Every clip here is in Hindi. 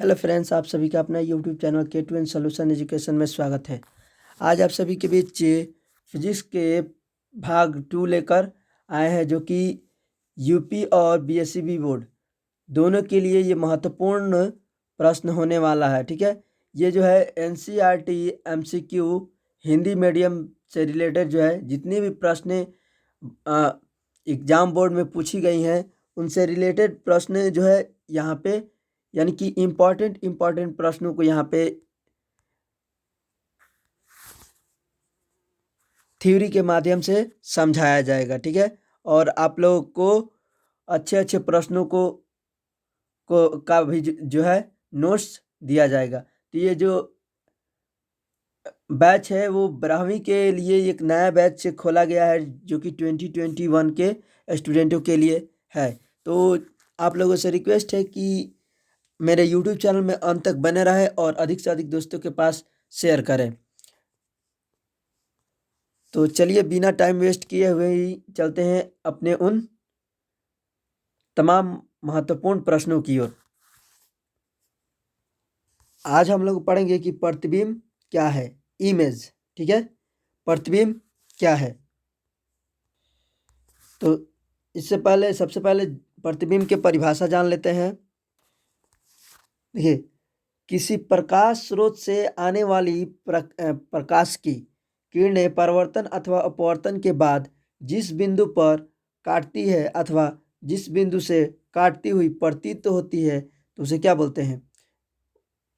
हेलो फ्रेंड्स, आप सभी का अपना YouTube channel K2N solution education में स्वागत है। आज आप सभी के बीच फिजिक्स के भाग 2 लेकर आए हैं, जो कि यूपी और बीएसईबी बोर्ड दोनों के लिए ये महत्वपूर्ण प्रश्न होने वाला है। ठीक है, ये जो है एनसीईआरटी एमसीक्यू हिंदी मीडियम से रिलेटेड जो है जितनी भी प्रश्न एग्जाम बोर्ड में पूछी गई हैं उनसे रिलेटेड प्रश्न जो है यहाँ पे, यानी कि इम्पॉर्टेंट प्रश्नों को यहाँ पे थ्योरी के माध्यम से समझाया जाएगा। ठीक है, और आप लोगों को अच्छे अच्छे प्रश्नों को का भी जो है नोट्स दिया जाएगा। तो ये जो बैच है वो 12वीं के लिए एक नया बैच खोला गया है, जो कि 2021 के स्टूडेंटों के लिए है। तो आप लोगों से रिक्वेस्ट है कि मेरे यूट्यूब चैनल में अंत तक बने रहे और अधिक से अधिक दोस्तों के पास शेयर करें। तो चलिए बिना टाइम वेस्ट किए हुए ही चलते हैं अपने उन तमाम महत्वपूर्ण प्रश्नों की ओर। आज हम लोग पढ़ेंगे कि प्रतिबिंब क्या है, इमेज। ठीक है, प्रतिबिंब क्या है। तो इससे पहले सबसे पहले प्रतिबिंब के परिभाषा जान लेते हैं। देखिए, किसी प्रकाश स्रोत से आने वाली प्रकाश की किरणें परावर्तन अथवा अपवर्तन के बाद जिस बिंदु पर काटती है अथवा जिस बिंदु से काटती हुई प्रतीत होती है तो उसे क्या बोलते हैं,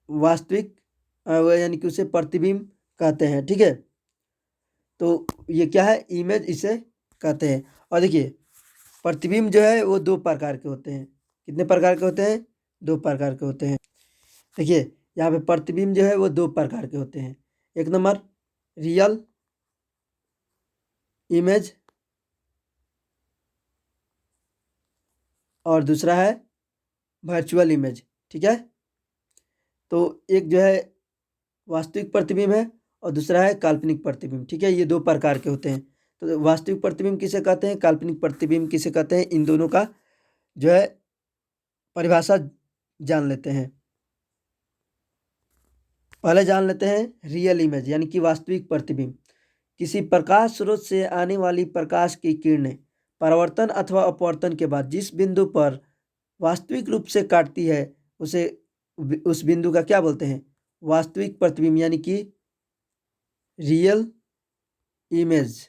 वास्तविक यानी कि उसे प्रतिबिंब कहते हैं। ठीक है, तो ये क्या है, इमेज इसे कहते हैं। और देखिए, प्रतिबिंब जो है वो दो प्रकार के होते हैं। कितने प्रकार के होते हैं? दो प्रकार के होते हैं। देखिए, यहाँ पे प्रतिबिंब जो है वो दो प्रकार के होते हैं। एक नंबर रियल इमेज और दूसरा है वर्चुअल इमेज। ठीक है, तो एक जो है वास्तविक प्रतिबिंब है और दूसरा है काल्पनिक प्रतिबिंब। ठीक है, ये दो प्रकार के होते हैं। तो वास्तविक प्रतिबिंब किसे कहते हैं, काल्पनिक प्रतिबिंब किसे कहते हैं, इन दोनों का जो है परिभाषा जान लेते हैं। पहले जान लेते हैं रियल इमेज यानी कि वास्तविक प्रतिबिंब। किसी प्रकाश स्रोत से आने वाली प्रकाश की किरणें परावर्तन अथवा अपवर्तन के बाद जिस बिंदु पर वास्तविक रूप से काटती है उसे उस बिंदु का क्या बोलते हैं, वास्तविक प्रतिबिंब यानी कि रियल इमेज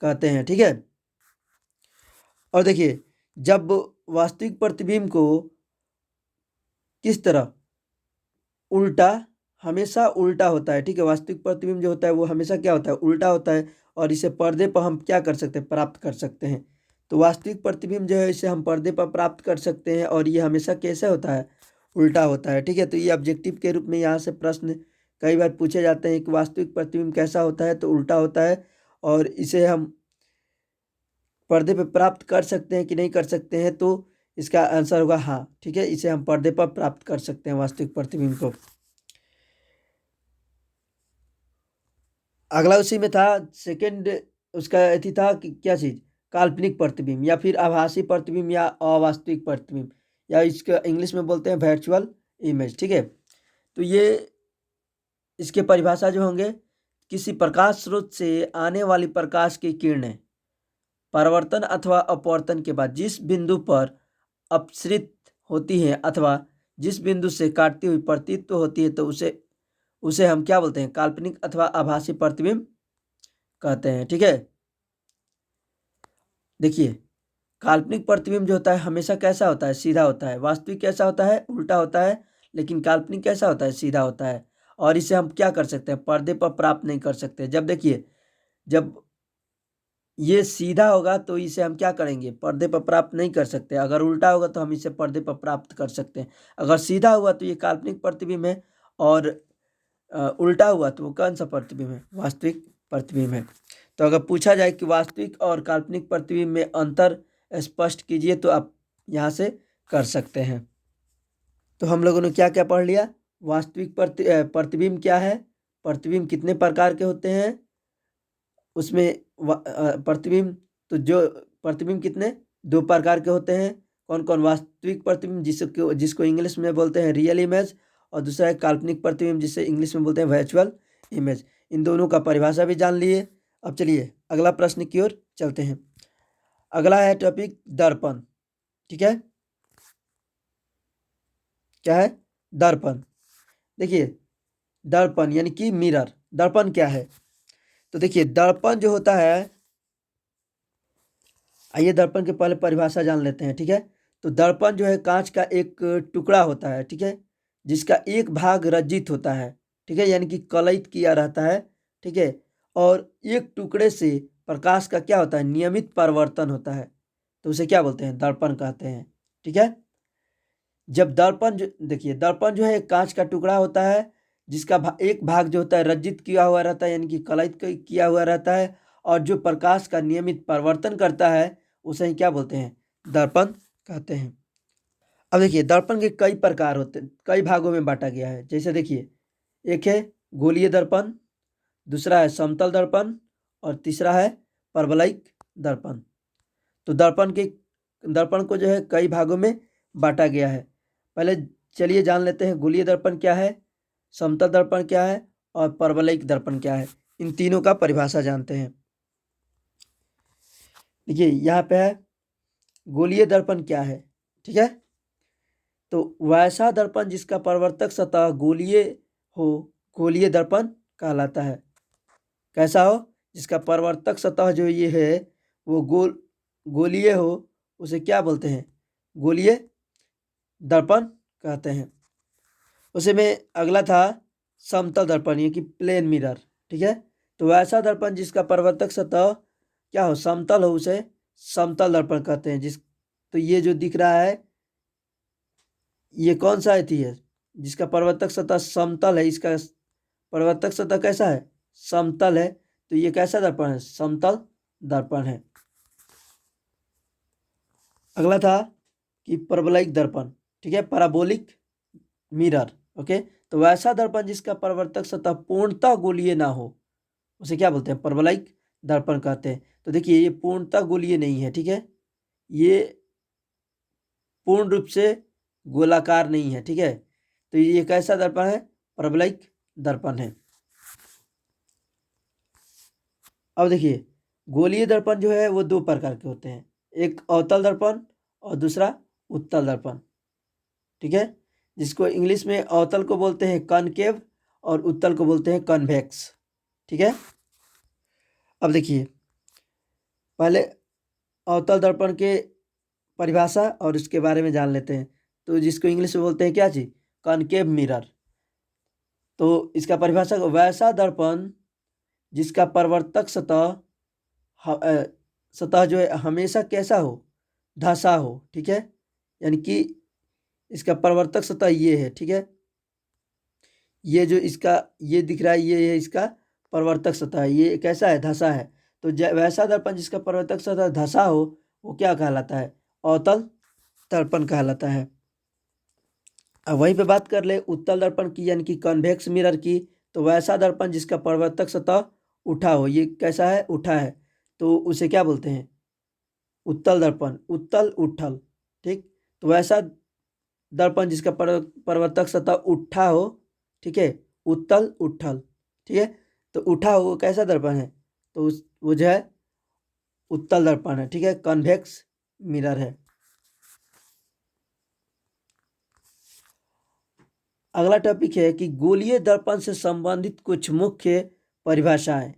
कहते हैं। ठीक है, और देखिए, जब वास्तविक प्रतिबिंब को किस तरह उल्टा, हमेशा उल्टा होता है। ठीक है, वास्तविक प्रतिबिंब जो होता है वो हमेशा क्या होता है, उल्टा होता है। और इसे पर्दे पर हम क्या कर सकते हैं, प्राप्त कर सकते हैं। तो वास्तविक प्रतिबिंब जो है इसे हम पर्दे पर प्राप्त कर सकते हैं और ये हमेशा कैसे होता है, उल्टा होता है। ठीक है, तो ये ऑब्जेक्टिव के रूप में यहाँ से प्रश्न कई बार पूछे जाते हैं कि वास्तविक प्रतिबिंब कैसा होता है, तो उल्टा होता है। और इसे हम पर्दे पर प्राप्त कर सकते हैं कि नहीं कर सकते हैं, तो इसका आंसर होगा हाँ। ठीक है, इसे हम पर्दे पर प्राप्त कर सकते हैं वास्तविक प्रतिबिंब को। अगला उसी में था सेकंड, उसका अथी था कि क्या चीज़, काल्पनिक प्रतिबिंब या फिर आभासी प्रतिबिंब या अवास्तविक प्रतिबिंब, या इसका इंग्लिश में बोलते हैं वर्चुअल इमेज। ठीक है, तो ये इसके परिभाषा जो होंगे, किसी प्रकाश स्रोत से आने वाली प्रकाश की किरणें परावर्तन अथवा अपवर्तन के बाद जिस बिंदु पर अपसृत होती है अथवा जिस बिंदु से काटती हुई प्रतीत होती है तो उसे हम क्या बोलते हैं, काल्पनिक अथवा आभासी प्रतिबिंब कहते हैं। ठीक है, देखिए, काल्पनिक प्रतिबिंब जो होता है हमेशा कैसा होता है, सीधा होता है। वास्तविक कैसा होता है, उल्टा होता है। लेकिन काल्पनिक कैसा होता है, सीधा होता है। और इसे हम क्या कर सकते हैं, पर्दे पर प्राप्त नहीं कर सकते। जब देखिए, जब ये सीधा होगा तो इसे हम क्या करेंगे, पर्दे पर प्राप्त नहीं कर सकते। अगर उल्टा होगा तो हम इसे पर्दे पर प्राप्त कर सकते हैं। अगर सीधा हुआ तो ये काल्पनिक प्रतिबिंब है, और उल्टा हुआ तो वो कौन सा प्रतिबिंब है, वास्तविक प्रतिबिंब है। तो अगर पूछा जाए कि वास्तविक और काल्पनिक प्रतिबिंब में अंतर स्पष्ट कीजिए तो आप यहाँ से कर सकते हैं। तो हम लोगों ने क्या क्या पढ़ लिया, वास्तविक प्रतिबिंब क्या है, प्रतिबिंब कितने प्रकार के होते हैं, उसमें प्रतिबिंब, तो जो प्रतिबिंब कितने, दो प्रकार के होते हैं। कौन कौन, वास्तविक प्रतिबिंब जिसको जिसको इंग्लिश में बोलते हैं रियल इमेज, और दूसरा है काल्पनिक प्रतिबिंब जिसे इंग्लिश में बोलते हैं वर्चुअल इमेज। इन दोनों का परिभाषा भी जान लिए। अब चलिए अगला प्रश्न की ओर चलते हैं। अगला है टॉपिक दर्पण। ठीक है, क्या है? दर्पण। देखिए दर्पण यानी कि मिरर, दर्पण क्या है? तो देखिए दर्पण जो होता है, आइए दर्पण के पहले परिभाषा जान लेते हैं। ठीक है, तो दर्पण जो है कांच का एक टुकड़ा होता है, ठीक है, जिसका एक भाग रज्जित होता है, ठीक है, यानी कि कलयित किया रहता है, ठीक है, और एक टुकड़े से प्रकाश का क्या होता है? नियमित परावर्तन होता है, तो उसे क्या बोलते हैं? दर्पण कहते हैं। ठीक है, जब दर्पण जो, देखिए दर्पण जो है एक कांच का टुकड़ा होता है जिसका एक भाग जो होता है रज्जित किया हुआ रहता है, यानी कि कलयित किया हुआ रहता है, और जो प्रकाश का नियमित परावर्तन करता है उसे ही क्या बोलते हैं? दर्पण कहते हैं। अब देखिए दर्पण के कई प्रकार होते हैं, कई भागों में बांटा गया है। जैसे देखिए, एक है गोलीय दर्पण, दूसरा है समतल दर्पण, और तीसरा है परवलयिक दर्पण। तो दर्पण को जो है कई भागों में बांटा गया है। पहले चलिए जान लेते हैं गोलीय दर्पण क्या है, समतल दर्पण क्या है, और परवलयिक दर्पण क्या है। इन तीनों का परिभाषा जानते हैं। देखिए यहाँ पे है गोलीय दर्पण क्या है। ठीक है, तो वैसा दर्पण जिसका परावर्तक सतह गोलीय हो, गोलीय दर्पण कहलाता है। कैसा हो? जिसका परावर्तक सतह जो ये है वो गोलीय हो, उसे क्या बोलते हैं? गोलीय दर्पण कहते हैं। उसे में अगला था समतल दर्पण, ये कि प्लेन मिरर। ठीक है, तो वैसा दर्पण जिसका परावर्तक सतह क्या हो? समतल हो, उसे समतल दर्पण कहते हैं। तो ये जो दिख रहा है ये कौन सा अथी है? जिसका परावर्तक सतह समतल है, इसका परावर्तक सतह कैसा है? समतल है, तो ये कैसा दर्पण है? समतल दर्पण है। अगला था कि परवलयिक दर्पण। ठीक है, पैराबोलिक मिरर। ओके, तो वैसा दर्पण जिसका परावर्तक सतह पूर्णतः गोलीय ना हो उसे क्या बोलते हैं? परवलयिक दर्पण कहते हैं। तो देखिए ये पूर्णतः गोलीय नहीं है, ठीक है, ये पूर्ण रूप से गोलाकार नहीं है। ठीक है, तो ये कैसा दर्पण है? परवलयिक दर्पण है। अब देखिए गोलीय दर्पण जो है वो दो प्रकार के होते हैं, एक अवतल दर्पण और दूसरा उत्तल दर्पण। ठीक है, जिसको इंग्लिश में अवतल को बोलते हैं कॉनकेव और उत्तल को बोलते हैं कॉन्वेक्स। ठीक है, अब देखिए पहले अवतल दर्पण के परिभाषा और उसके बारे में जान लेते हैं। तो जिसको इंग्लिश में बोलते हैं क्या चीज? Concave mirror. तो इसका परिभाषा, वैसा दर्पण जिसका परावर्तक सतह जो है हमेशा कैसा हो? धंसा हो। ठीक है, यानी कि इसका परावर्तक सतह ये है। ठीक है, ये जो इसका ये दिख रहा है ये है इसका परावर्तक सतह, ये कैसा है? धंसा है। तो वैसा दर्पण जिसका परावर्तक सतह धंसा हो वो क्या कहलाता है? अवतल दर्पण कहलाता है। अब वहीं पे बात कर ले उत्तल दर्पण की, यानी कि कॉन्वेक्स मिरर की। तो वैसा दर्पण जिसका परावर्तक सतह उठा हो, ये कैसा है? उठा है, तो उसे क्या बोलते हैं? उत्तल दर्पण, उत्तल उठल। ठीक, तो वैसा दर्पण जिसका परावर्तक सतह उठा हो, ठीक है, उत्तल उठल। ठीक है, तो उठा हो वो कैसा दर्पण है? तो वो जो है उत्तल दर्पण है। ठीक है, कॉन्वेक्स मिरर है। अगला टॉपिक है कि गोलीय दर्पण से संबंधित कुछ मुख्य परिभाषाएं,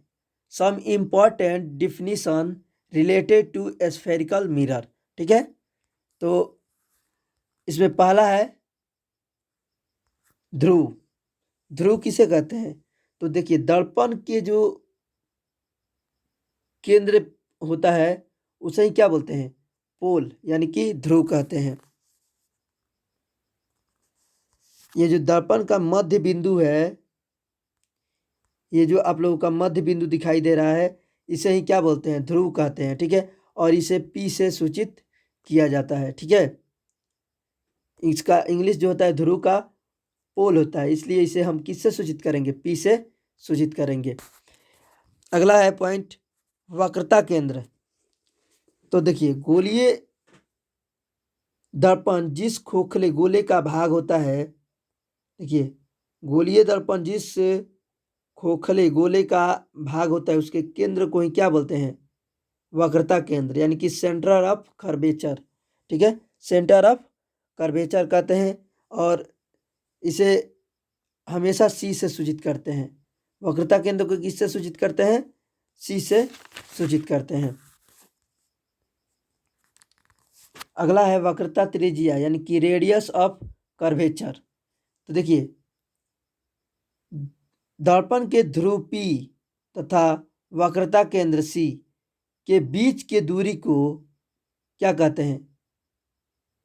some important definition related to spherical mirror. ठीक है, तो इसमें पहला है ध्रुव। ध्रुव किसे कहते हैं? तो देखिए दर्पण के जो केंद्र होता है उसे ही क्या बोलते हैं? पोल, यानी कि ध्रुव कहते हैं। ये जो दर्पण का मध्य बिंदु है, ये जो आप लोगों का मध्य बिंदु दिखाई दे रहा है, इसे ही क्या बोलते हैं? ध्रुव कहते हैं। ठीक है, और इसे पी से सूचित किया जाता है। ठीक है, इसका इंग्लिश जो होता है ध्रुव का पोल होता है, इसलिए इसे हम किससे सूचित करेंगे? पी से सूचित करेंगे। अगला है पॉइंट वक्रता केंद्र। तो देखिए गोलीय दर्पण जिस खोखले गोले का भाग होता है, देखिए गोलीय दर्पण जिस खोखले गोले का भाग होता है उसके केंद्र को ही क्या बोलते हैं? वक्रता केंद्र, यानी कि सेंटर ऑफ कर्वेचर। ठीक है, सेंटर ऑफ कर्वेचर कहते हैं और इसे हमेशा सी से सूचित करते हैं। वक्रता केंद्र को किससे सूचित करते हैं? सी से सूचित करते हैं। अगला है वक्रता त्रिज्या, यानी कि रेडियस ऑफ कर्वेचर। तो देखिए दर्पण के ध्रुव P तथा वक्रता केंद्र C के बीच के दूरी को क्या कहते हैं?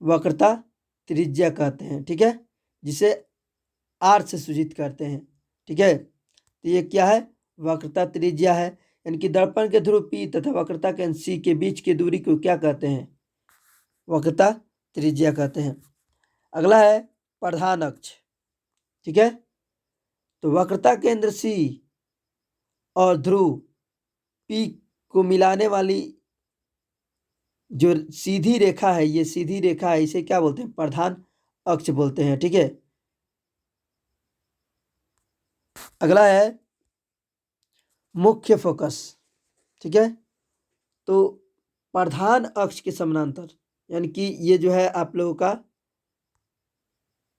वक्रता त्रिज्या कहते हैं। ठीक है, जिसे R से सूचित करते हैं। ठीक है, तो ये क्या है? वक्रता त्रिज्या है, यानी कि दर्पण के ध्रुव P तथा वक्रता केंद्र C के बीच की दूरी को क्या कहते हैं? वक्रता त्रिज्या कहते हैं। अगला है प्रधान अक्ष। ठीक है, तो वक्रता केंद्र C और ध्रुव P को मिलाने वाली जो सीधी रेखा है, ये सीधी रेखा है, इसे क्या बोलते हैं? प्रधान अक्ष बोलते हैं। ठीक है, अगला है मुख्य फोकस। ठीक है, तो प्रधान अक्ष के समानांतर, यानी कि ये जो है आप लोगों का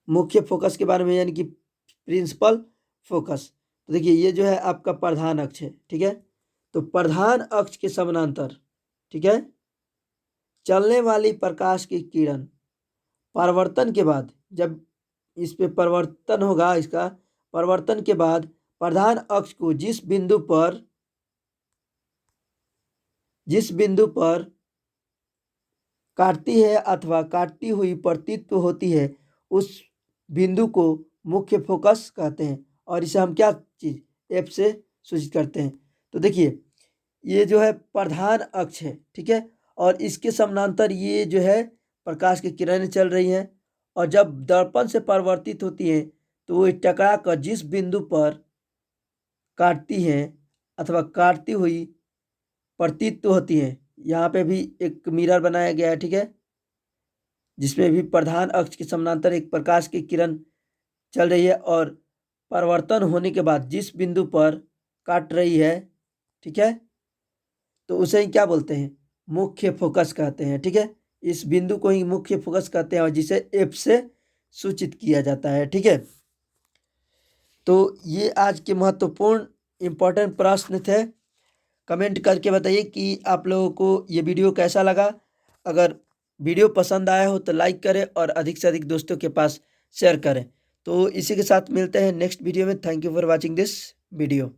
मुख्य फोकस के बारे में, यानी कि प्रिंसिपल फोकस। तो देखिए ये जो है आपका प्रधान अक्ष है। ठीक है, तो प्रधान अक्ष के समानांतर, ठीक है, चलने वाली प्रकाश की किरण परावर्तन के बाद, जब इस पे परिवर्तन होगा, इसका परिवर्तन के बाद प्रधान अक्ष को जिस बिंदु पर काटती है अथवा काटती हुई प्रतीत होती है, उस बिंदु को मुख्य फोकस कहते हैं और इसे हम क्या चीज एफ से सूचित करते हैं। तो देखिए ये जो है प्रधान अक्ष है। ठीक है, और इसके समानांतर ये जो है प्रकाश की किरणें चल रही हैं और जब दर्पण से परावर्तित होती हैं तो वो टकरा कर जिस बिंदु पर काटती हैं अथवा काटती हुई प्रतीत होती हैं, यहाँ पे भी एक मिरर बनाया गया है। ठीक है, जिसमें भी प्रधान अक्ष के समानांतर एक प्रकाश की किरण चल रही है और परावर्तन होने के बाद जिस बिंदु पर काट रही है, ठीक है, तो उसे ही क्या बोलते हैं? मुख्य फोकस कहते हैं। ठीक है, इस बिंदु को ही मुख्य फोकस कहते हैं और जिसे एफ से सूचित किया जाता है। ठीक है, तो ये आज के महत्वपूर्ण इम्पोर्टेंट प्रश्न थे। कमेंट करके बताइए कि आप लोगों को ये वीडियो कैसा लगा। अगर वीडियो पसंद आया हो तो लाइक करें और अधिक से अधिक दोस्तों के पास शेयर करें। तो इसी के साथ मिलते हैं नेक्स्ट वीडियो में। Thank you for watching this video.